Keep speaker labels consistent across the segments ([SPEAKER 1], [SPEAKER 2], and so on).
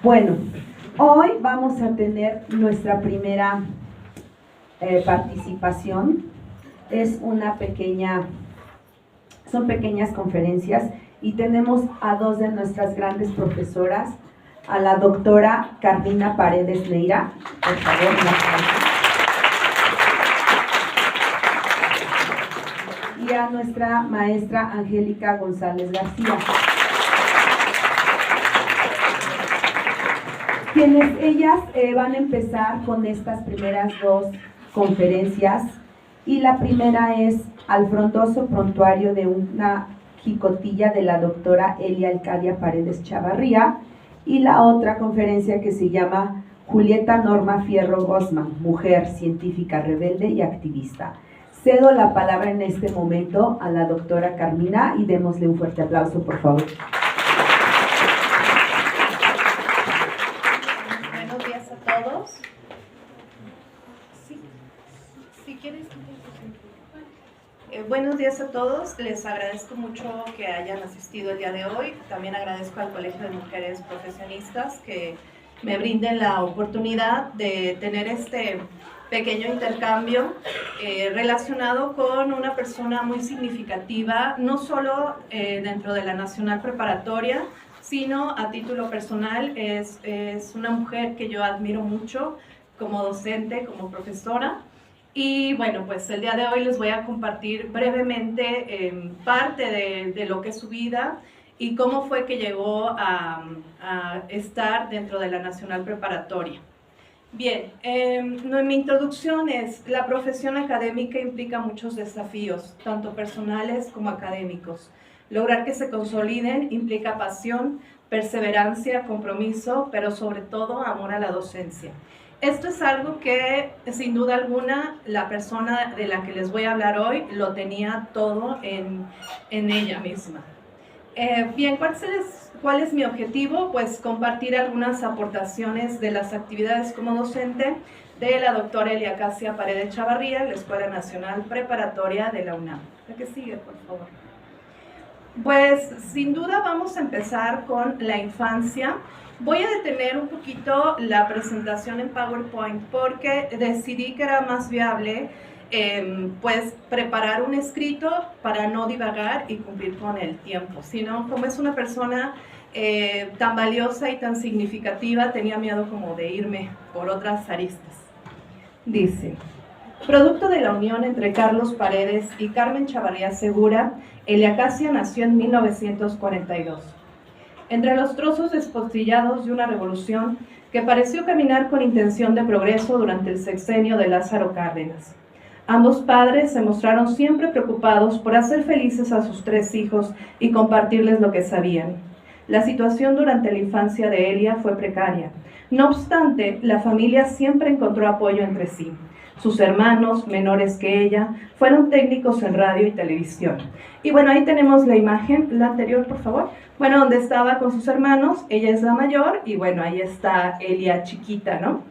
[SPEAKER 1] Bueno, hoy vamos a tener nuestra primera participación. Son pequeñas conferencias y tenemos a dos de nuestras grandes profesoras, a la doctora Carmina Paredes Neira, por favor, y a nuestra maestra Angélica González García. Ellas van a empezar con estas primeras dos conferencias, y la primera es al frondoso prontuario de una jicotilla de la doctora Elia Alcadia Paredes Chavarría, y la otra conferencia que se llama Julieta Norma Fierro Gosman, mujer científica rebelde y activista. Cedo la palabra en este momento a la doctora Carmina y démosle un fuerte aplauso, por favor.
[SPEAKER 2] Buenos días a todos. Si quieres. Buenos días a todos. Les agradezco mucho que hayan asistido el día de hoy. También agradezco al Colegio de Mujeres Profesionistas que me brinden la oportunidad de tener este pequeño intercambio relacionado con una persona muy significativa, no solo dentro de la Nacional Preparatoria, sino a título personal. Es una mujer que yo admiro mucho como docente, como profesora. Y bueno, pues el día de hoy les voy a compartir brevemente parte de lo que es su vida y cómo fue que llegó a estar dentro de la Nacional Preparatoria. Bien, mi introducción es: la profesión académica implica muchos desafíos, tanto personales como académicos. Lograr que se consoliden implica pasión, perseverancia, compromiso, pero sobre todo amor a la docencia. Esto es algo que, sin duda alguna, la persona de la que les voy a hablar hoy lo tenía todo en ella misma. Bien, ¿cuál es mi objetivo? Pues compartir algunas aportaciones de las actividades como docente de la doctora Elia Alcadia Paredes Chavarría, la Escuela Nacional Preparatoria de la UNAM. La que sigue, por favor. Pues sin duda vamos a empezar con la infancia. Voy a detener un poquito la presentación en PowerPoint porque decidí que era más viable pues preparar un escrito para no divagar y cumplir con el tiempo, sino como es una persona tan valiosa y tan significativa, tenía miedo como de irme por otras aristas. Dice: producto de la unión entre Carlos Paredes y Carmen Chavarría Segura, Elia Alcadia nació en 1942. Entre los trozos despostillados de una revolución que pareció caminar con intención de progreso durante el sexenio de Lázaro Cárdenas. Ambos padres se mostraron siempre preocupados por hacer felices a sus 3 hijos y compartirles lo que sabían. La situación durante la infancia de Elia fue precaria. No obstante, la familia siempre encontró apoyo entre sí. Sus hermanos, menores que ella, fueron técnicos en radio y televisión. Y bueno, ahí tenemos la imagen, la anterior, por favor. Bueno, donde estaba con sus hermanos, ella es la mayor, y bueno, ahí está Elia chiquita, ¿no?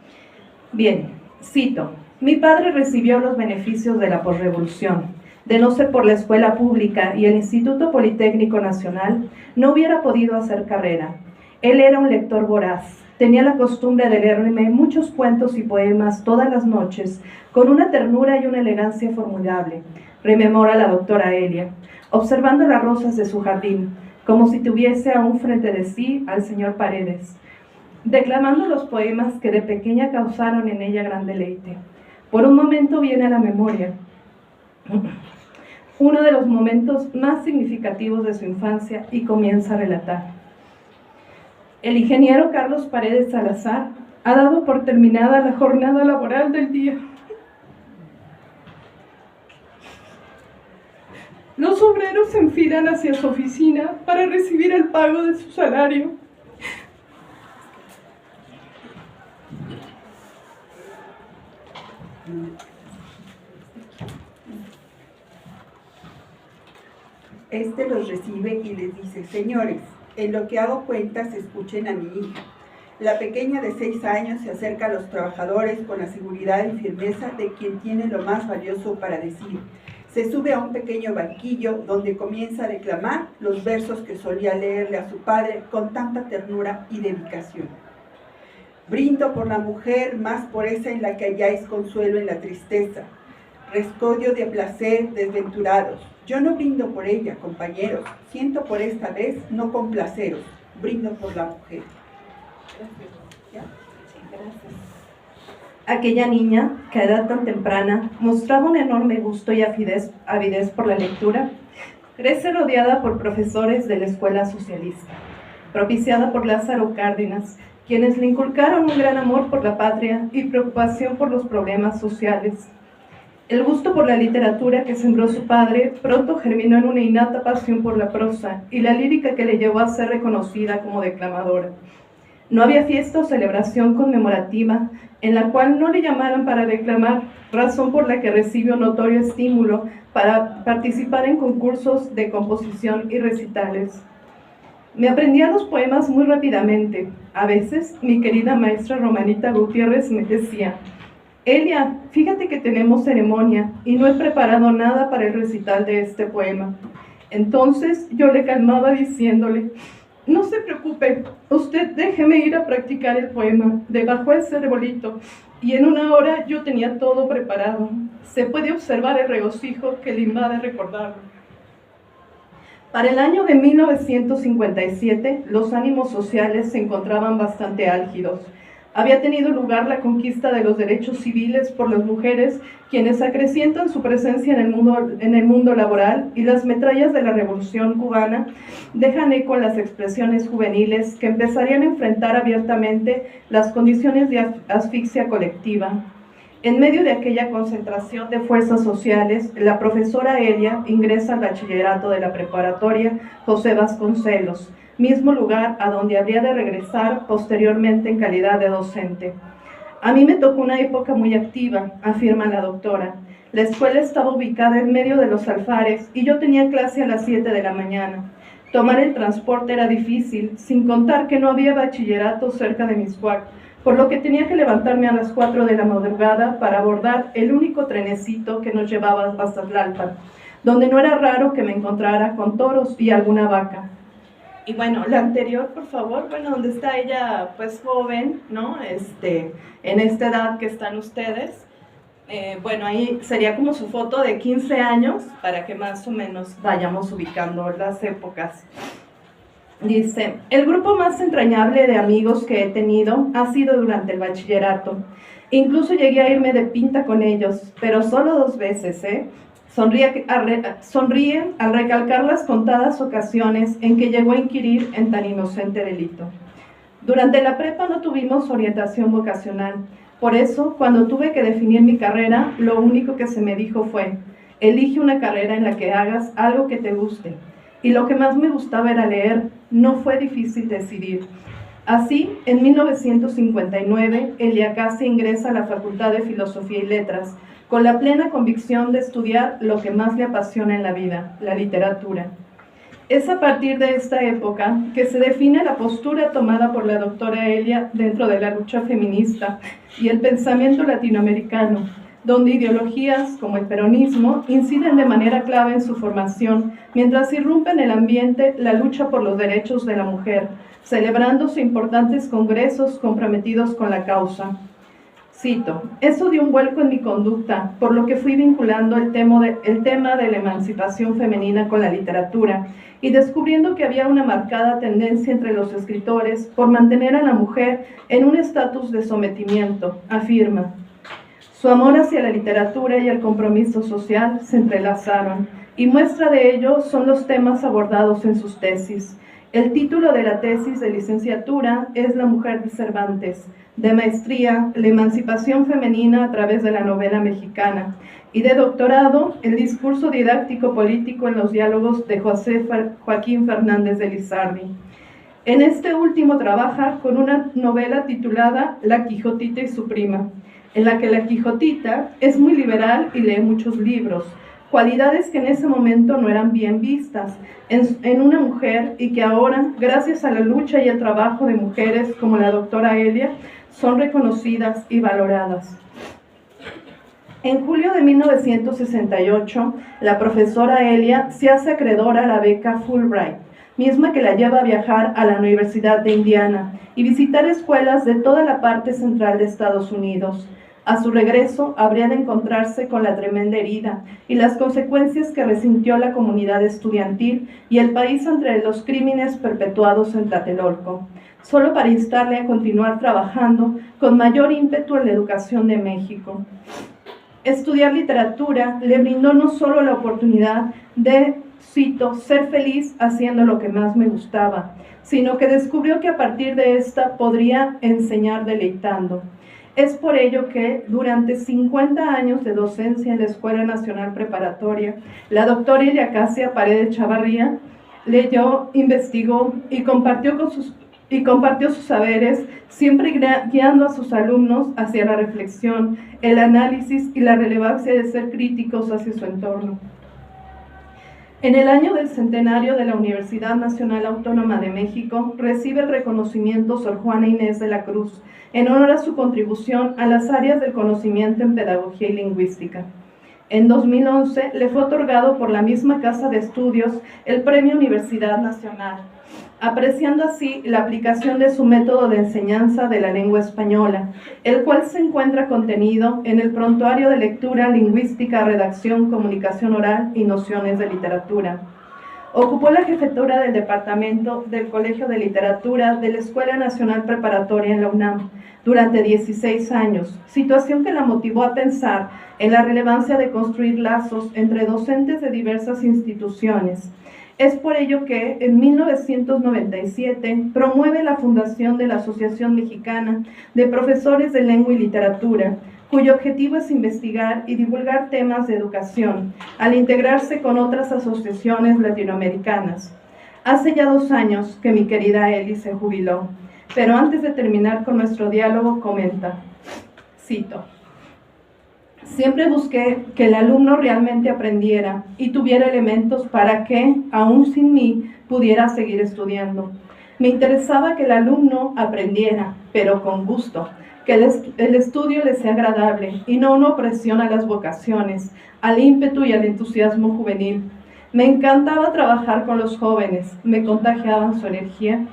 [SPEAKER 2] Bien, cito: mi padre recibió los beneficios de la posrevolución. De no ser por la escuela pública y el Instituto Politécnico Nacional, no hubiera podido hacer carrera. Él era un lector voraz. Tenía la costumbre de leerme muchos cuentos y poemas todas las noches, con una ternura y una elegancia formidable, rememora la doctora Elia, observando las rosas de su jardín, como si tuviese aún frente de sí al señor Paredes, declamando los poemas que de pequeña causaron en ella gran deleite. Por un momento viene a la memoria uno de los momentos más significativos de su infancia y comienza a relatar. El ingeniero Carlos Paredes Salazar ha dado por terminada la jornada laboral del día. Los obreros se enfilan hacia su oficina para recibir el pago de su salario.
[SPEAKER 3] Este los recibe y les dice: señores, en lo que hago cuentas, escuchen a mi hija. La pequeña de 6 años se acerca a los trabajadores con la seguridad y firmeza de quien tiene lo más valioso para decir. Se sube a un pequeño banquillo donde comienza a declamar los versos que solía leerle a su padre con tanta ternura y dedicación. Brindo por la mujer, más por esa en la que halláis consuelo en la tristeza, rescollo de placer desventurados. Yo no brindo por ella, compañeros, siento por esta vez no complaceros, brindo por la mujer.
[SPEAKER 2] Gracias.
[SPEAKER 3] ¿Ya?
[SPEAKER 2] Sí, gracias. Aquella niña, que a edad tan temprana mostraba un enorme gusto y avidez por la lectura, crece rodeada por profesores de la escuela socialista, propiciada por Lázaro Cárdenas, quienes le inculcaron un gran amor por la patria y preocupación por los problemas sociales. El gusto por la literatura que sembró su padre pronto germinó en una innata pasión por la prosa y la lírica que le llevó a ser reconocida como declamadora. No había fiesta o celebración conmemorativa en la cual no le llamaran para declamar, razón por la que recibió notorio estímulo para participar en concursos de composición y recitales. Me aprendía los poemas muy rápidamente. A veces, mi querida maestra Romanita Gutiérrez me decía: Elia, fíjate que tenemos ceremonia y no he preparado nada para el recital de este poema. Entonces yo le calmaba diciéndole: no se preocupe, usted déjeme ir a practicar el poema debajo de ese arbolito, y en una hora yo tenía todo preparado. Se puede observar el regocijo que le invade recordarlo. Para el año de 1957, los ánimos sociales se encontraban bastante álgidos. Había tenido lugar la conquista de los derechos civiles por las mujeres, quienes acrecientan su presencia en el mundo laboral, y las metrallas de la Revolución cubana dejan eco en las expresiones juveniles que empezarían a enfrentar abiertamente las condiciones de asfixia colectiva. En medio de aquella concentración de fuerzas sociales, la profesora Elia ingresa al bachillerato de la preparatoria José Vasconcelos, mismo lugar a donde habría de regresar posteriormente en calidad de docente. A mí me tocó una época muy activa, afirma la doctora. La escuela estaba ubicada en medio de los alfares y yo tenía clase a las 7 de la mañana. Tomar el transporte era difícil, sin contar que no había bachillerato cerca de Miscuac, por lo que tenía que levantarme a las 4 de la madrugada para abordar el único trenecito que nos llevaba hasta Tlalpan, donde no era raro que me encontrara con toros y alguna vaca. Y bueno, la anterior, por favor, bueno, donde está ella, pues joven, ¿no? En esta edad que están ustedes. Bueno, ahí sería como su foto de 15 años, para que más o menos vayamos ubicando las épocas. Dice: el grupo más entrañable de amigos que he tenido ha sido durante el bachillerato. Incluso llegué a irme de pinta con ellos, pero solo 2 veces, Sonríe al recalcar las contadas ocasiones en que llegó a inquirir en tan inocente delito. Durante la prepa no tuvimos orientación vocacional. Por eso, cuando tuve que definir mi carrera, lo único que se me dijo fue: elige una carrera en la que hagas algo que te guste. Y lo que más me gustaba era leer. No fue difícil decidir. Así, en 1959, Elia Casi ingresa a la Facultad de Filosofía y Letras, con la plena convicción de estudiar lo que más le apasiona en la vida, la literatura. Es a partir de esta época que se define la postura tomada por la doctora Elia dentro de la lucha feminista y el pensamiento latinoamericano, donde ideologías como el peronismo inciden de manera clave en su formación, mientras irrumpe en el ambiente la lucha por los derechos de la mujer, celebrándose importantes congresos comprometidos con la causa. Cito: eso dio un vuelco en mi conducta, por lo que fui vinculando el tema de la emancipación femenina con la literatura y descubriendo que había una marcada tendencia entre los escritores por mantener a la mujer en un estatus de sometimiento, afirma. Su amor hacia la literatura y el compromiso social se entrelazaron, y muestra de ello son los temas abordados en sus tesis. El título de la tesis de licenciatura es La mujer de Cervantes, de maestría, la emancipación femenina a través de la novela mexicana, y de doctorado, el discurso didáctico político en los diálogos de José Joaquín Fernández de Lizardi. En este último trabaja con una novela titulada La Quijotita y su prima, en la que la Quijotita es muy liberal y lee muchos libros, cualidades que en ese momento no eran bien vistas en una mujer y que ahora, gracias a la lucha y el trabajo de mujeres como la doctora Elia, son reconocidas y valoradas. En julio de 1968, la profesora Elia se hace acreedora a la beca Fulbright, misma que la lleva a viajar a la Universidad de Indiana y visitar escuelas de toda la parte central de Estados Unidos. A su regreso, habría de encontrarse con la tremenda herida y las consecuencias que resintió la comunidad estudiantil y el país entre los crímenes perpetuados en Tlatelolco, solo para instarle a continuar trabajando con mayor ímpetu en la educación de México. Estudiar literatura le brindó no solo la oportunidad de, cito, ser feliz haciendo lo que más me gustaba, sino que descubrió que a partir de esta podría enseñar deleitando. Es por ello que durante 50 años de docencia en la Escuela Nacional Preparatoria, la doctora Ilia Casia Paredes Chavarría leyó, investigó y compartió sus saberes, siempre guiando a sus alumnos hacia la reflexión, el análisis y la relevancia de ser críticos hacia su entorno. En el año del centenario de la Universidad Nacional Autónoma de México, recibe el reconocimiento Sor Juana Inés de la Cruz, en honor a su contribución a las áreas del conocimiento en pedagogía y lingüística. En 2011 le fue otorgado por la misma Casa de Estudios el Premio Universidad Nacional, apreciando así la aplicación de su método de enseñanza de la lengua española, el cual se encuentra contenido en el Prontuario de Lectura, Lingüística, Redacción, Comunicación Oral y Nociones de Literatura. Ocupó la jefatura del Departamento del Colegio de Literatura de la Escuela Nacional Preparatoria en la UNAM durante 16 años, situación que la motivó a pensar en la relevancia de construir lazos entre docentes de diversas instituciones. Es por ello que en 1997 promueve la fundación de la Asociación Mexicana de Profesores de Lengua y Literatura, cuyo objetivo es investigar y divulgar temas de educación, al integrarse con otras asociaciones latinoamericanas. Hace ya 2 años que mi querida Eli se jubiló, pero antes de terminar con nuestro diálogo comenta, cito: siempre busqué que el alumno realmente aprendiera y tuviera elementos para que, aún sin mí, pudiera seguir estudiando. Me interesaba que el alumno aprendiera, pero con gusto, que el estudio le sea agradable y no una opresión a las vocaciones, al ímpetu y al entusiasmo juvenil. Me encantaba trabajar con los jóvenes, me contagiaban su energía.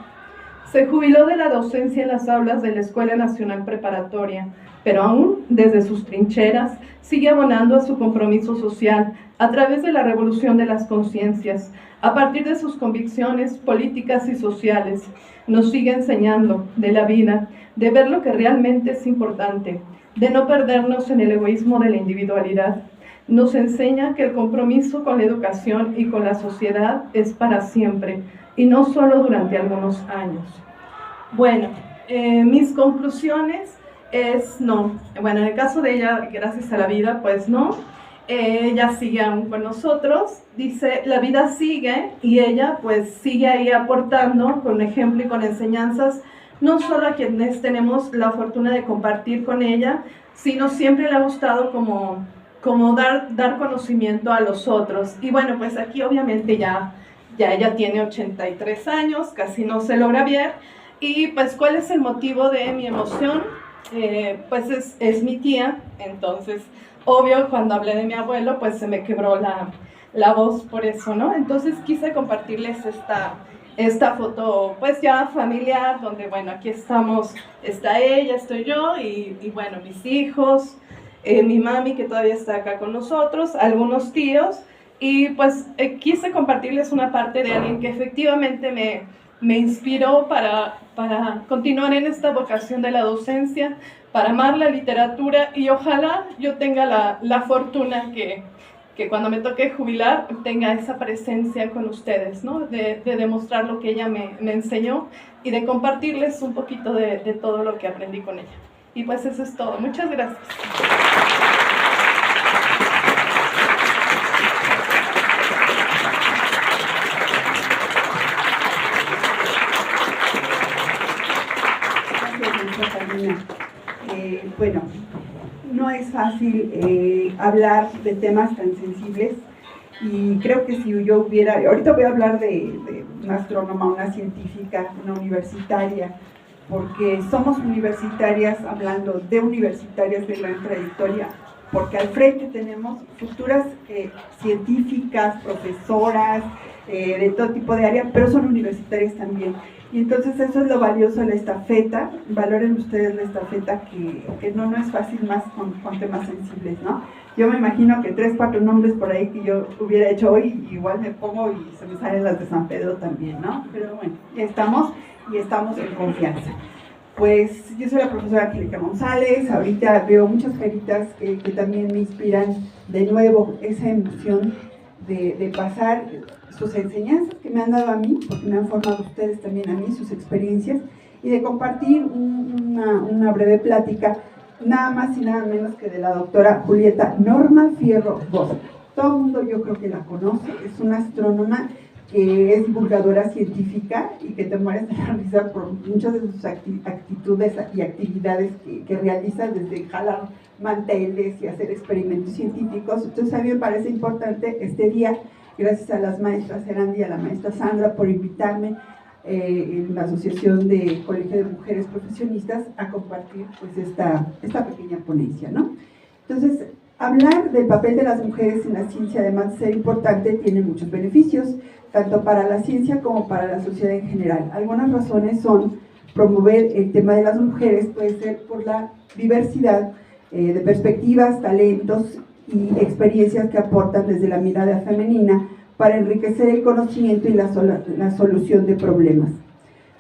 [SPEAKER 2] Se jubiló de la docencia en las aulas de la Escuela Nacional Preparatoria, pero aún desde sus trincheras sigue abonando a su compromiso social a través de la revolución de las conciencias, a partir de sus convicciones políticas y sociales. Nos sigue enseñando de la vida, de ver lo que realmente es importante, de no perdernos en el egoísmo de la individualidad. Nos enseña que el compromiso con la educación y con la sociedad es para siempre, y no solo durante algunos años. Bueno, mis conclusiones es no. Bueno, en el caso de ella, gracias a la vida, pues no. Ella sigue aún con nosotros, dice, la vida sigue, y ella pues sigue ahí aportando con ejemplo y con enseñanzas, no solo a quienes tenemos la fortuna de compartir con ella, sino siempre le ha gustado como dar conocimiento a los otros. Y bueno, pues aquí obviamente ya ella tiene 83 años, casi no se logra ver. Y pues, ¿cuál es el motivo de mi emoción? Pues es mi tía, entonces, obvio, cuando hablé de mi abuelo, pues se me quebró la voz por eso, ¿no? Entonces quise compartirles esta foto, pues ya familiar, donde, bueno, aquí estamos, está ella, estoy yo, y bueno, mis hijos, mi mami, que todavía está acá con nosotros, algunos tíos, y pues quise compartirles una parte de alguien que efectivamente me inspiró para continuar en esta vocación de la docencia, para amar la literatura, y ojalá yo tenga la fortuna que cuando me toque jubilar tenga esa presencia con ustedes, ¿no? De demostrar lo que ella me enseñó y de compartirles un poquito de todo lo que aprendí con ella. Y pues eso es todo. Muchas gracias.
[SPEAKER 3] Bueno, no es fácil hablar de temas tan sensibles, y creo que si yo hubiera, ahorita voy a hablar de una astrónoma, una científica, una universitaria, porque somos universitarias, hablando de universitarias de gran trayectoria, porque al frente tenemos futuras científicas, profesoras, de todo tipo de área, pero son universitarias también. Y entonces eso es lo valioso de la estafeta. Valoren ustedes la estafeta, que no es fácil, más con temas sensibles, ¿no? Yo me imagino que 3, 4 nombres por ahí que yo hubiera hecho hoy, igual me pongo y se me salen las de San Pedro también, ¿no? Pero bueno, ya estamos y estamos en confianza. Pues yo soy la profesora Angélica González. Ahorita veo muchas caritas que también me inspiran de nuevo esa emoción de pasar sus enseñanzas que me han dado a mí, porque me han formado ustedes también a mí, sus experiencias, y de compartir una breve plática, nada más y nada menos que de la doctora Julieta Norma Fierro Bosch. Todo el mundo yo creo que la conoce, es una astrónoma que es divulgadora científica y que te mueres de la risa por muchas de sus actitudes y actividades que realiza, desde jalar manteles y hacer experimentos científicos. Entonces a mí me parece importante este día, gracias a las maestras Erandi y a la maestra Sandra por invitarme en la Asociación de Colegio de Mujeres Profesionistas a compartir pues esta pequeña ponencia, ¿no? Entonces, hablar del papel de las mujeres en la ciencia, además de ser importante, tiene muchos beneficios, tanto para la ciencia como para la sociedad en general. Algunas razones son promover el tema de las mujeres, puede ser por la diversidad de perspectivas, talentos y experiencias que aportan desde la mirada femenina para enriquecer el conocimiento y la solución de problemas.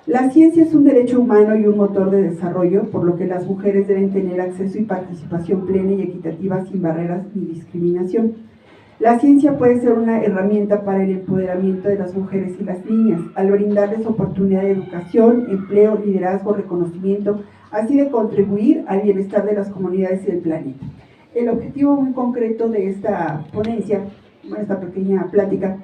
[SPEAKER 3] La ciencia es un derecho humano y un motor de desarrollo, por lo que las mujeres deben tener acceso y participación plena y equitativa sin barreras ni discriminación. La ciencia puede ser una herramienta para el empoderamiento de las mujeres y las niñas, al brindarles oportunidad de educación, empleo, liderazgo, reconocimiento, así de contribuir al bienestar de las comunidades y del planeta. El objetivo muy concreto de esta ponencia, esta pequeña plática,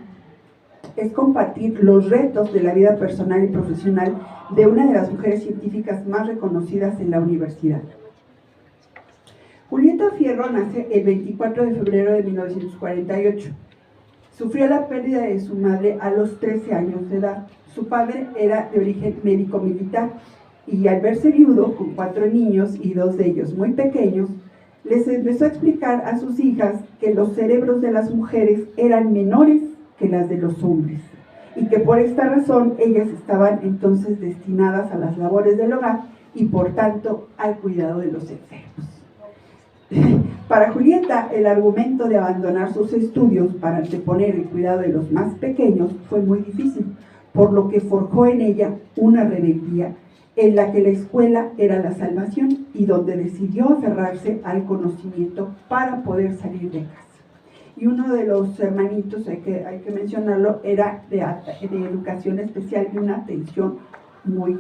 [SPEAKER 3] es compartir los retos de la vida personal y profesional de una de las mujeres científicas más reconocidas en la universidad. Julieta Fierro nace el 24 de febrero de 1948. Sufrió la pérdida de su madre a los 13 años de edad. Su padre era de origen médico-militar y al verse viudo con 4 niños y 2 de ellos muy pequeños, les empezó a explicar a sus hijas que los cerebros de las mujeres eran menores que las de los hombres y que por esta razón ellas estaban entonces destinadas a las labores del hogar y por tanto al cuidado de los enfermos. Para Julieta, el argumento de abandonar sus estudios para anteponer el cuidado de los más pequeños fue muy difícil, por lo que forjó en ella una rebeldía en la que la escuela era la salvación y donde decidió aferrarse al conocimiento para poder salir de casa. Y uno de los hermanitos, hay que mencionarlo, era de educación especial y una atención muy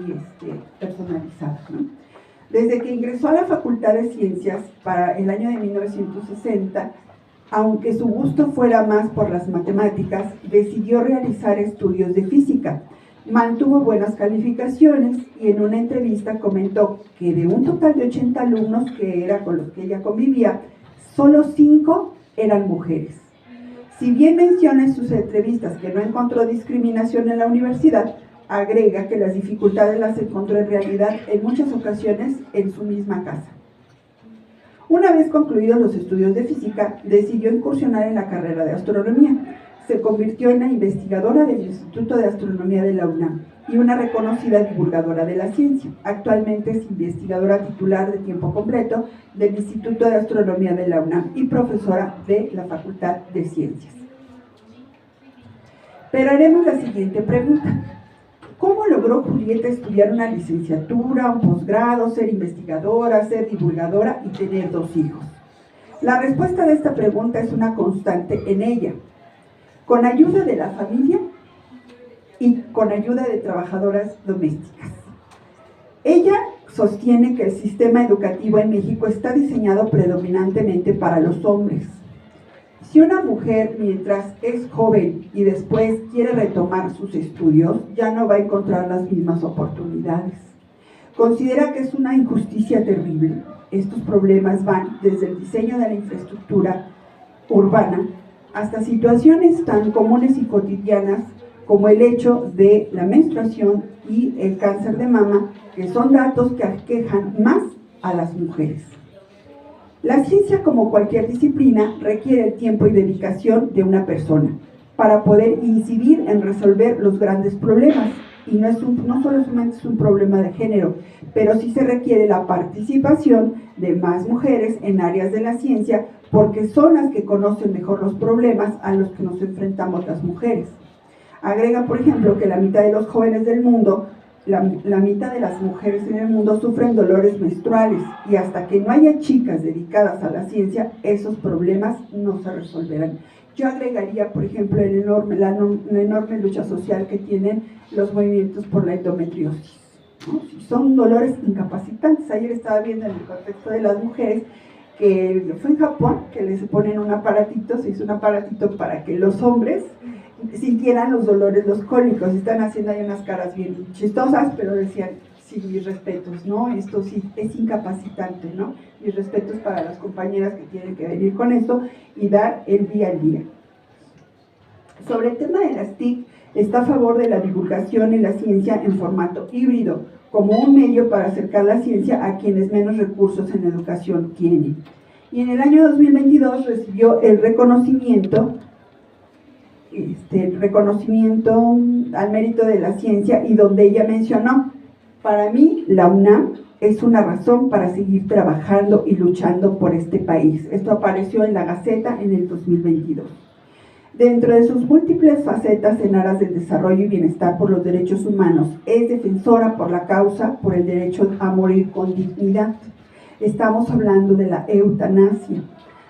[SPEAKER 3] personalizada, ¿no? Desde que ingresó a la Facultad de Ciencias para el año de 1960, aunque su gusto fuera más por las matemáticas, decidió realizar estudios de física. Mantuvo buenas calificaciones y en una entrevista comentó que de un total de 80 alumnos que era con los que ella convivía, solo 5 eran mujeres. Si bien menciona en sus entrevistas que no encontró discriminación en la universidad, agrega que las dificultades las encontró en realidad en muchas ocasiones en su misma casa. Una vez concluidos los estudios de física, decidió incursionar en la carrera de astronomía. Se convirtió en la investigadora del Instituto de Astronomía de la UNAM y una reconocida divulgadora de la ciencia. Actualmente es investigadora titular de tiempo completo del Instituto de Astronomía de la UNAM y profesora de la Facultad de Ciencias. Pero haremos la siguiente pregunta. ¿Cómo logró Julieta estudiar una licenciatura, un posgrado, ser investigadora, ser divulgadora y tener 2 hijos? La respuesta de esta pregunta es una constante en ella. Con ayuda de la familia y con ayuda de trabajadoras domésticas. Ella sostiene que el sistema educativo en México está diseñado predominantemente para los hombres. Si una mujer, mientras es joven y después quiere retomar sus estudios, ya no va a encontrar las mismas oportunidades. Considera que es una injusticia terrible. Estos problemas van desde el diseño de la infraestructura urbana hasta situaciones tan comunes y cotidianas como el hecho de la menstruación y el cáncer de mama, que son datos que aquejan más a las mujeres. La ciencia, como cualquier disciplina, requiere el tiempo y dedicación de una persona para poder incidir en resolver los grandes problemas. Y no solamente es un problema de género, pero sí se requiere la participación de más mujeres en áreas de la ciencia, porque son las que conocen mejor los problemas a los que nos enfrentamos las mujeres. Agrega, por ejemplo, que la mitad de los jóvenes del mundo, la mitad de las mujeres en el mundo sufren dolores menstruales, y hasta que no haya chicas dedicadas a la ciencia, esos problemas no se resolverán. Yo agregaría, por ejemplo, la enorme lucha social que tienen los movimientos por la endometriosis, ¿no? Son dolores incapacitantes. Ayer estaba viendo en el contexto de las mujeres que fue en Japón, que les ponen un aparatito, se hizo un aparatito para que los hombres sintieran los dolores, los cólicos. Están haciendo ahí unas caras bien chistosas, pero decían, sí, mis respetos, ¿no? Esto sí es incapacitante, ¿no? Mis respetos para las compañeras que tienen que venir con esto y dar el día al día. Sobre el tema de las TIC, está a favor de la divulgación en la ciencia en formato híbrido, como un medio para acercar la ciencia a quienes menos recursos en educación tienen. Y en el año 2022 recibió el reconocimiento al mérito de la ciencia, y donde ella mencionó: para mí la UNAM es una razón para seguir trabajando y luchando por este país. Esto apareció en la Gaceta en el 2022. Dentro de sus múltiples facetas en aras del desarrollo y bienestar por los derechos humanos, es defensora por la causa por el derecho a morir con dignidad. Estamos hablando de la eutanasia.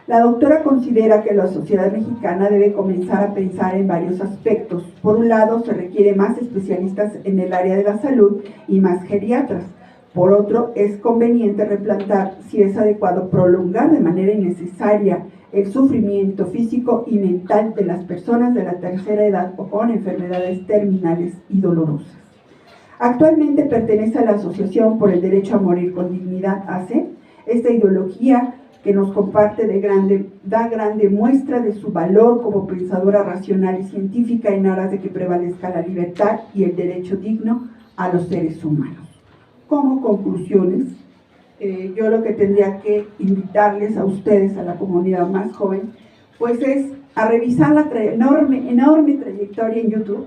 [SPEAKER 3] La doctora considera que la sociedad mexicana debe comenzar a pensar en varios aspectos. Por un lado, se requiere más especialistas en el área de la salud y más geriatras. Por otro, es conveniente replantear si es adecuado prolongar de manera innecesaria el sufrimiento físico y mental de las personas de la tercera edad o con enfermedades terminales y dolorosas. Actualmente pertenece a la Asociación por el Derecho a Morir con Dignidad, ACE. Esta ideología que nos comparte da grande muestra de su valor como pensadora racional y científica en aras de que prevalezca la libertad y el derecho digno a los seres humanos. Como conclusiones, yo lo que tendría que invitarles a ustedes, a la comunidad más joven, pues es a revisar la enorme trayectoria en YouTube.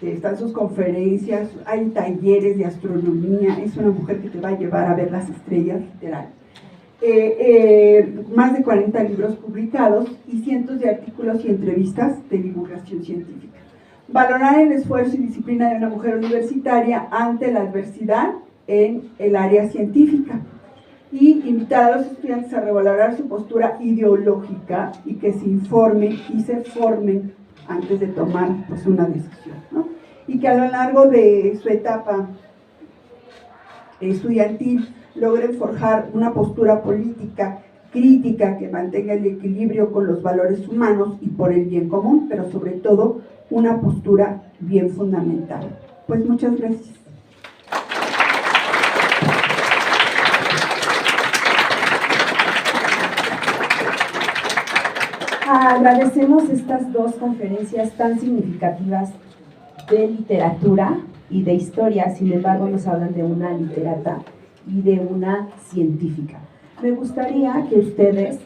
[SPEAKER 3] Están sus conferencias, hay talleres de astronomía, es una mujer que te va a llevar a ver las estrellas, literal. Más de 40 libros publicados y cientos de artículos y entrevistas de divulgación científica. Valorar el esfuerzo y disciplina de una mujer universitaria ante la adversidad en el área científica, y invitar a los estudiantes a revalorar su postura ideológica y que se informen y se formen antes de tomar, pues, una decisión, ¿no? Y que a lo largo de su etapa estudiantil logren forjar una postura política crítica que mantenga el equilibrio con los valores humanos y por el bien común, pero sobre todo una postura bien fundamental. Pues muchas gracias.
[SPEAKER 1] Agradecemos estas dos conferencias tan significativas de literatura y de historia. Sin embargo, nos hablan de una literata y de una científica. Me gustaría que ustedes,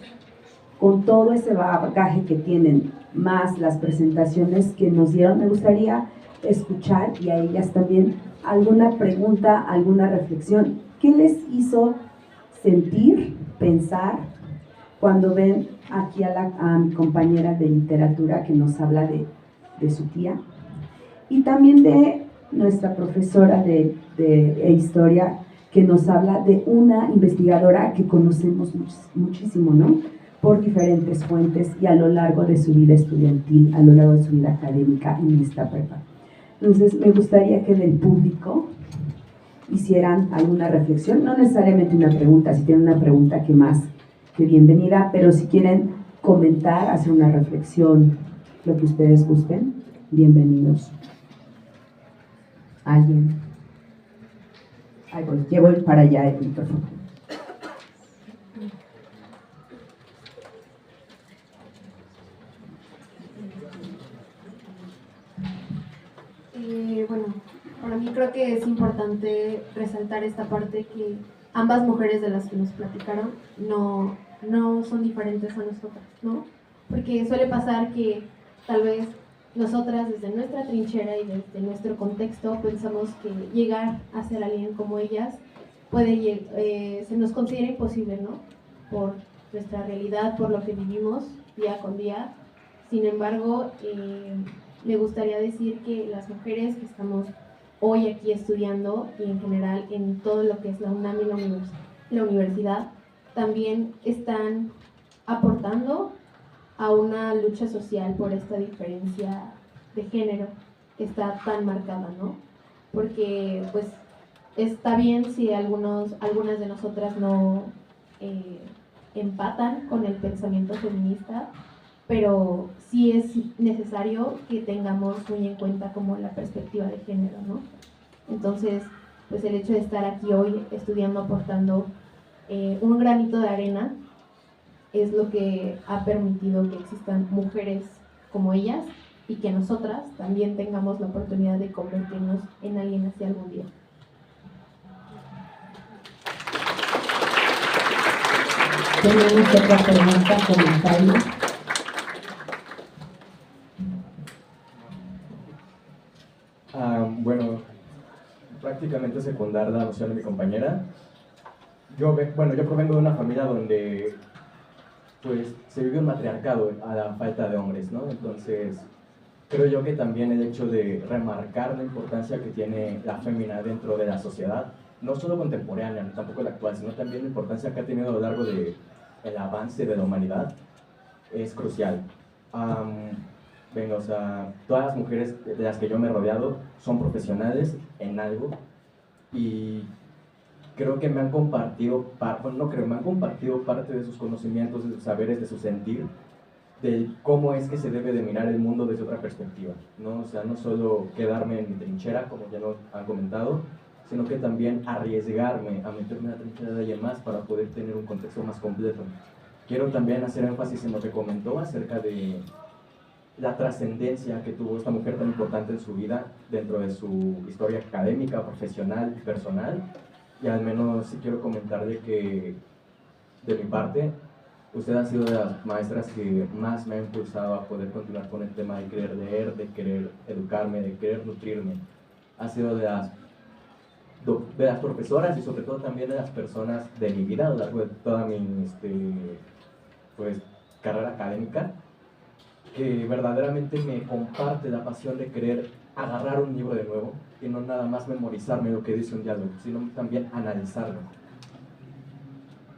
[SPEAKER 1] con todo ese bagaje que tienen, más las presentaciones que nos dieron, me gustaría escuchar, y a ellas también, alguna pregunta, alguna reflexión. ¿Qué les hizo sentir, pensar, cuando ven aquí a mi compañera de literatura que nos habla de su tía, y también de nuestra profesora de historia que nos habla de una investigadora que conocemos muchísimo, ¿no? Por diferentes fuentes y a lo largo de su vida estudiantil, a lo largo de su vida académica en esta prepa? Entonces, me gustaría que del público hicieran alguna reflexión, no necesariamente una pregunta. Si tienen una pregunta, que más que bienvenida, pero si quieren comentar, hacer una reflexión, lo que ustedes gusten, bienvenidos. ¿Alguien? Ahí voy, llevo para allá el micrófono.
[SPEAKER 4] Bueno, para mí creo que es importante resaltar esta parte que ambas mujeres de las que nos platicaron no son diferentes a nosotras, ¿no? Porque suele pasar que tal vez nosotras desde nuestra trinchera y desde nuestro contexto pensamos que llegar a ser alguien como ellas se nos considera imposible, ¿no? Por nuestra realidad, por lo que vivimos día con día. Sin embargo, me gustaría decir que las mujeres que estamos hoy aquí estudiando y en general en todo lo que es la UNAM y la universidad, también están aportando a una lucha social por esta diferencia de género que está tan marcada, ¿no? Porque pues está bien si algunas de nosotras no empatan con el pensamiento feminista, pero sí es necesario que tengamos muy en cuenta como la perspectiva de género, ¿no? Entonces, pues el hecho de estar aquí hoy estudiando, aportando un granito de arena es lo que ha permitido que existan mujeres como ellas y que nosotras también tengamos la oportunidad de convertirnos en alguien así algún día.
[SPEAKER 1] ¿Tenemos otra pregunta, comentario?
[SPEAKER 5] Bueno, prácticamente secundar la noción de mi compañera. Yo provengo de una familia donde pues se vive un matriarcado a la falta de hombres, ¿no? Entonces, creo yo que también el hecho de remarcar la importancia que tiene la fémina dentro de la sociedad, no solo contemporánea, ni tampoco la actual, sino también la importancia que ha tenido a lo largo del avance de la humanidad, es crucial. O sea, todas las mujeres de las que yo me he rodeado son profesionales en algo y creo que me han compartido, me han compartido parte de sus conocimientos, de sus saberes, de su sentir, de cómo es que se debe de mirar el mundo desde otra perspectiva, ¿no? O sea, no solo quedarme en mi trinchera, como ya lo han comentado, sino que también arriesgarme a meterme en la trinchera de alguien más para poder tener un contexto más completo. Quiero también hacer énfasis en lo que comentó acerca de la trascendencia que tuvo esta mujer tan importante en su vida dentro de su historia académica, profesional, personal, y al menos sí quiero comentarle que de mi parte usted ha sido de las maestras que más me ha impulsado a poder continuar con el tema de querer leer, de querer educarme, de querer nutrirme. Ha sido de las profesoras y sobre todo también de las personas de mi vida a lo largo de toda mi carrera académica, que verdaderamente me comparte la pasión de querer agarrar un libro de nuevo y no nada más memorizarme lo que dice un diálogo, sino también analizarlo.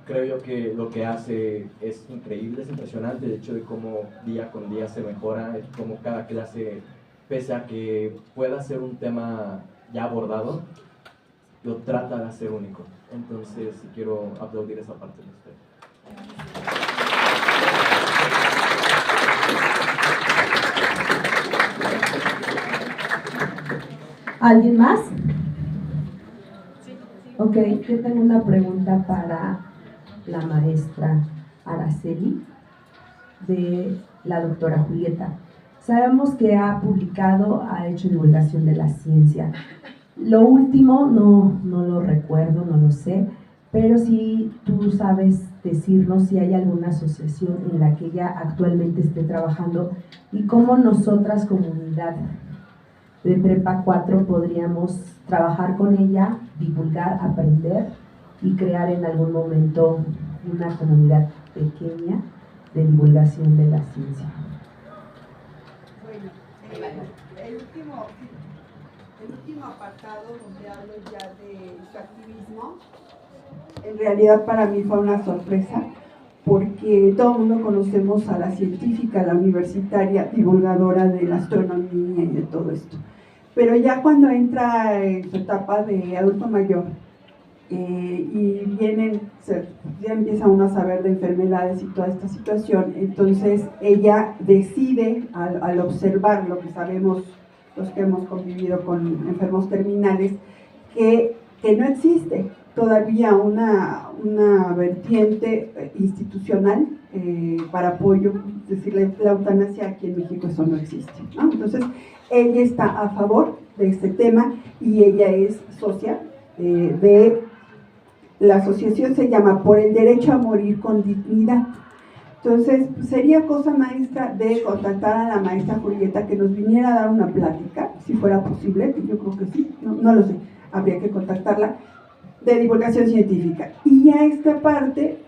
[SPEAKER 5] Creo yo que lo que hace es increíble, es impresionante el hecho de cómo día con día se mejora, cómo cada clase, pese a que pueda ser un tema ya abordado, lo trata de hacer único. Entonces quiero aplaudir esa parte de usted.
[SPEAKER 1] ¿Alguien más? Ok, yo tengo una pregunta para la maestra Araceli de la doctora Julieta. Sabemos que ha publicado, ha hecho divulgación de la ciencia. Lo último no lo recuerdo, no lo sé, pero si tú sabes decirnos si hay alguna asociación en la que ella actualmente esté trabajando y cómo nosotras, comunidad de Prepa 4, podríamos trabajar con ella, divulgar, aprender y crear en algún momento una comunidad pequeña de divulgación de la ciencia.
[SPEAKER 3] Bueno, el último apartado donde hablo ya de su activismo, en realidad para mí fue una sorpresa, porque todo el mundo conocemos a la científica, la universitaria, divulgadora de la astronomía y de todo esto. Pero ya cuando entra en su etapa de adulto mayor y ya empieza uno a saber de enfermedades y toda esta situación, entonces ella decide, al observar lo que sabemos los que hemos convivido con enfermos terminales, que no existe todavía una vertiente institucional para apoyo, es decir, la eutanasia aquí en México eso no existe, ¿no? Entonces ella está a favor de este tema y ella es socia de La asociación se llama Por el Derecho a Morir con Dignidad. Entonces, sería cosa, maestra, de contactar a la maestra Julieta que nos viniera a dar una plática, si fuera posible, que yo creo que sí, no lo sé, habría que contactarla, de divulgación científica. Y ya esta parte,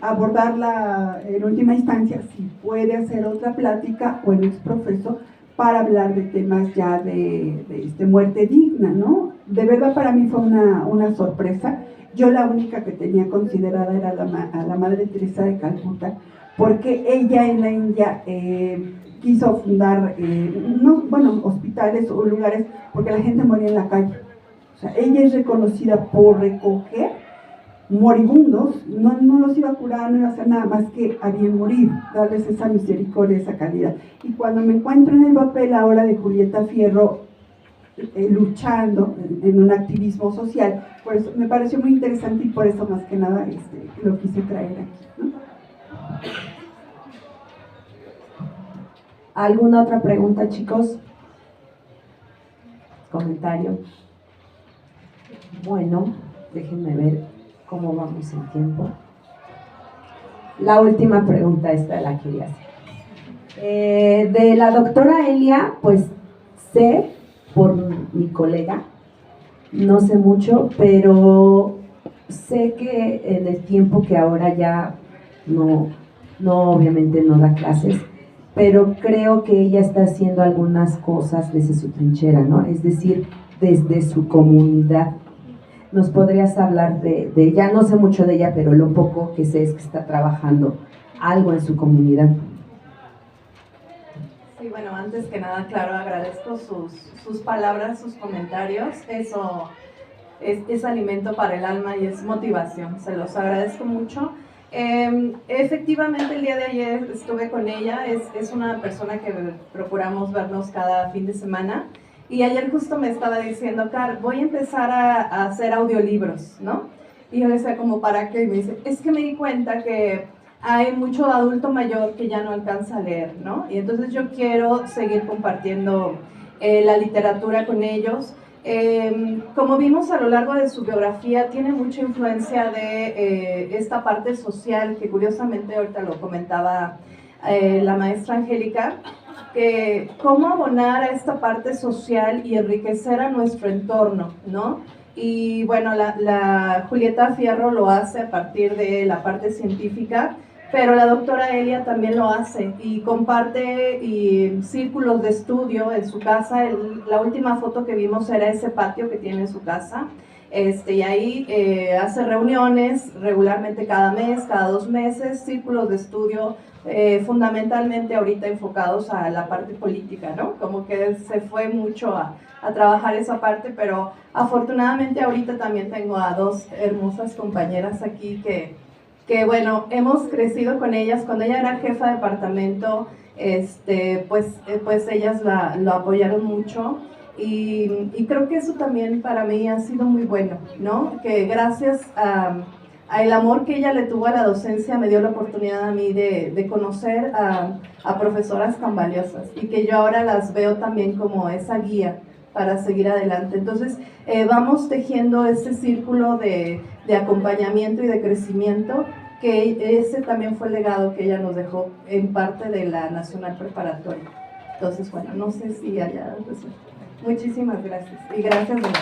[SPEAKER 3] abordarla en última instancia, si puede hacer otra plática o en exprofeso para hablar de temas ya de muerte digna, ¿no? De verdad para mí fue una sorpresa. Yo la única que tenía considerada era a la Madre Teresa de Calcuta, porque ella en la India quiso fundar, hospitales o lugares, porque la gente moría en la calle. O sea, ella es reconocida por recoger moribundos, no los iba a curar, no iba a hacer nada más que a bien morir, darles esa misericordia, esa calidad. Y cuando me encuentro en el papel ahora de Julieta Fierro, luchando en un activismo social, pues me pareció muy interesante y por eso más que nada lo quise traer aquí, ¿no?
[SPEAKER 1] ¿Alguna otra pregunta, chicos? ¿Comentario? Bueno, déjenme ver cómo vamos en tiempo. La última pregunta, esta la quería hacer. De la doctora Elia, pues sé por mi colega, no sé mucho, pero sé que en el tiempo que ahora ya no obviamente no da clases, pero creo que ella está haciendo algunas cosas desde su trinchera, ¿no? Es decir, desde su comunidad. ¿Nos podrías hablar de ella? No sé mucho de ella, pero lo poco que sé es que está trabajando algo en su comunidad.
[SPEAKER 2] Sí, bueno, antes que nada, claro, agradezco sus palabras, sus comentarios. Eso es alimento para el alma y es motivación. Se los agradezco mucho. Efectivamente, el día de ayer estuve con ella. Es una persona que procuramos vernos cada fin de semana. Y ayer justo me estaba diciendo, Car, voy a empezar a hacer audiolibros, ¿no? Y yo le decía, ¿como para qué? Y me dice, es que me di cuenta que hay mucho adulto mayor que ya no alcanza a leer, ¿no? Y entonces yo quiero seguir compartiendo la literatura con ellos. Como vimos a lo largo de su biografía, tiene mucha influencia de esta parte social, que curiosamente ahorita lo comentaba la maestra Angélica, que cómo abonar a esta parte social y enriquecer a nuestro entorno, ¿no? Y bueno, la Julieta Fierro lo hace a partir de la parte científica, pero la doctora Elia también lo hace y comparte círculos de estudio en su casa. La última foto que vimos era ese patio que tiene en su casa, y ahí hace reuniones regularmente cada mes, cada 2 meses, círculos de estudio fundamentalmente ahorita enfocados a la parte política, ¿no? Como que se fue mucho a trabajar esa parte, pero afortunadamente ahorita también tengo a 2 hermosas compañeras aquí que bueno, hemos crecido con ellas. Cuando ella era jefa de departamento, pues ellas lo apoyaron mucho y creo que eso también para mí ha sido muy bueno, ¿no? Que gracias al amor que ella le tuvo a la docencia me dio la oportunidad a mí de conocer a profesoras tan valiosas y que yo ahora las veo también como esa guía para seguir adelante. Entonces vamos tejiendo ese círculo de acompañamiento y de crecimiento, que ese también fue el legado que ella nos dejó en parte de la Nacional Preparatoria. Entonces, bueno, no sé si haya... Muchísimas gracias y gracias de nuevo.